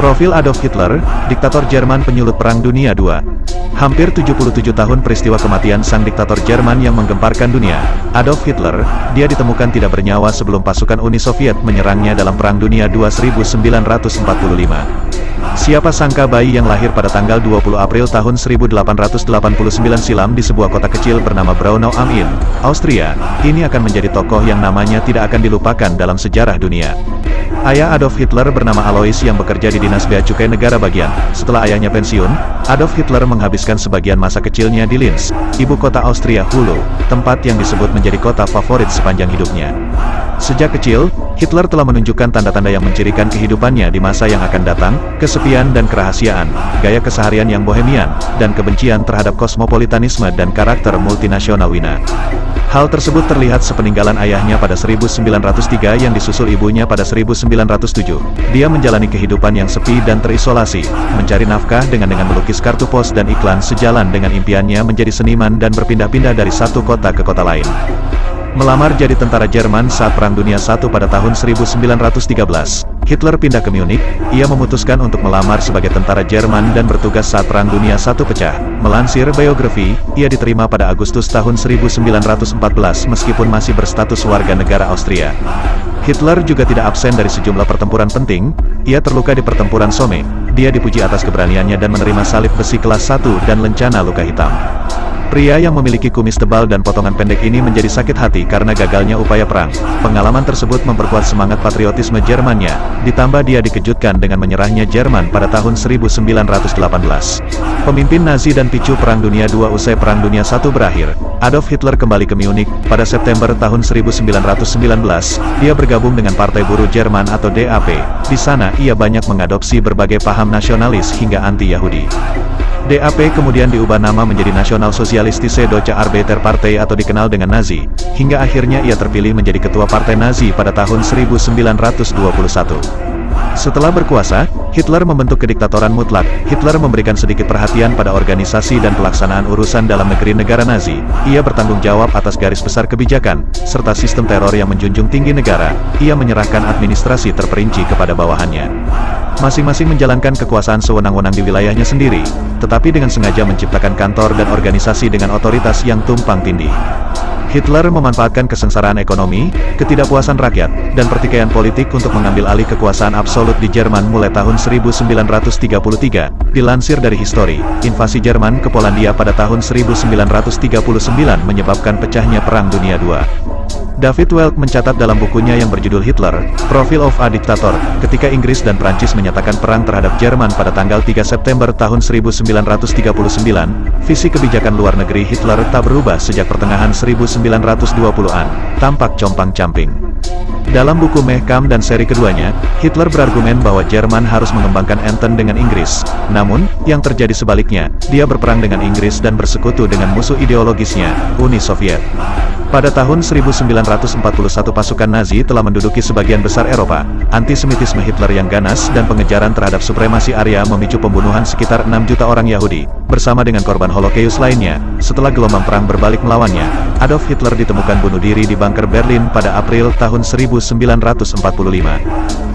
Profil Adolf Hitler, diktator Jerman penyulut Perang Dunia II. Hampir 77 tahun peristiwa kematian sang diktator Jerman yang menggemparkan dunia, Adolf Hitler, dia ditemukan tidak bernyawa sebelum pasukan Uni Soviet menyerangnya dalam Perang Dunia II 1945. Siapa sangka bayi yang lahir pada tanggal 20 April tahun 1889 silam di sebuah kota kecil bernama Braunau am Inn, Austria, ini akan menjadi tokoh yang namanya tidak akan dilupakan dalam sejarah dunia. Ayah Adolf Hitler bernama Alois yang bekerja di Dinas Bea Cukai Negara Bagian. Setelah ayahnya pensiun, Adolf Hitler menghabiskan sebagian masa kecilnya di Linz, ibu kota Austria hulu, tempat yang disebut menjadi kota favorit sepanjang hidupnya. Sejak kecil, Hitler telah menunjukkan tanda-tanda yang mencirikan kehidupannya di masa yang akan datang, kesepian dan kerahasiaan, gaya keseharian yang bohemian, dan kebencian terhadap kosmopolitanisme dan karakter multinasional Wina. Hal tersebut terlihat sepeninggalan ayahnya pada 1903 yang disusul ibunya pada 1907. Dia menjalani kehidupan yang sepi dan terisolasi, mencari nafkah dengan melukis kartu pos dan iklan sejalan dengan impiannya menjadi seniman dan berpindah-pindah dari satu kota ke kota lain. Melamar jadi tentara Jerman saat Perang Dunia I pada tahun 1913. Hitler pindah ke Munich, ia memutuskan untuk melamar sebagai tentara Jerman dan bertugas saat Perang Dunia I pecah. Melansir biografi, ia diterima pada Agustus tahun 1914 meskipun masih berstatus warga negara Austria. Hitler juga tidak absen dari sejumlah pertempuran penting, ia terluka di pertempuran Somme, dia dipuji atas keberaniannya dan menerima salib besi kelas 1 dan lencana luka hitam. Pria yang memiliki kumis tebal dan potongan pendek ini menjadi sakit hati karena gagalnya upaya perang. Pengalaman tersebut memperkuat semangat patriotisme Jermannya, ditambah dia dikejutkan dengan menyerahnya Jerman pada tahun 1918. Pemimpin Nazi dan picu Perang Dunia II. Usai Perang Dunia I berakhir, Adolf Hitler kembali ke Munich. Pada September tahun 1919, dia bergabung dengan Partai Buruh Jerman atau DAP. Di sana ia banyak mengadopsi berbagai paham nasionalis hingga anti-Yahudi. DAP kemudian diubah nama menjadi National Sozialistische Deutsche Arbeiterpartei atau dikenal dengan Nazi, hingga akhirnya ia terpilih menjadi ketua partai Nazi pada tahun 1921. Setelah berkuasa, Hitler membentuk kediktatoran mutlak. Hitler memberikan sedikit perhatian pada organisasi dan pelaksanaan urusan dalam negeri negara Nazi. Ia bertanggung jawab atas garis besar kebijakan, serta sistem teror yang menjunjung tinggi negara. Ia menyerahkan administrasi terperinci kepada bawahannya. Masing-masing menjalankan kekuasaan sewenang-wenang di wilayahnya sendiri, tetapi dengan sengaja menciptakan kantor dan organisasi dengan otoritas yang tumpang tindih. Hitler memanfaatkan kesengsaraan ekonomi, ketidakpuasan rakyat, dan pertikaian politik untuk mengambil alih kekuasaan absolut di Jerman mulai tahun 1933. Dilansir dari History, invasi Jerman ke Polandia pada tahun 1939 menyebabkan pecahnya Perang Dunia II. David Welk mencatat dalam bukunya yang berjudul Hitler, Profile of a Dictator, ketika Inggris dan Prancis menyatakan perang terhadap Jerman pada tanggal 3 September tahun 1939, visi kebijakan luar negeri Hitler tak berubah sejak pertengahan 1920-an, tampak compang-camping. Dalam buku Mein Kampf dan seri keduanya, Hitler berargumen bahwa Jerman harus mengembangkan enten dengan Inggris. Namun, yang terjadi sebaliknya, dia berperang dengan Inggris dan bersekutu dengan musuh ideologisnya, Uni Soviet. Pada tahun 1941 pasukan Nazi telah menduduki sebagian besar Eropa. Antisemitisme Hitler yang ganas dan pengejaran terhadap supremasi Arya memicu pembunuhan sekitar 6 juta orang Yahudi. Bersama dengan korban Holocaust lainnya, setelah gelombang perang berbalik melawannya, Adolf Hitler ditemukan bunuh diri di bunker Berlin pada April tahun 1945.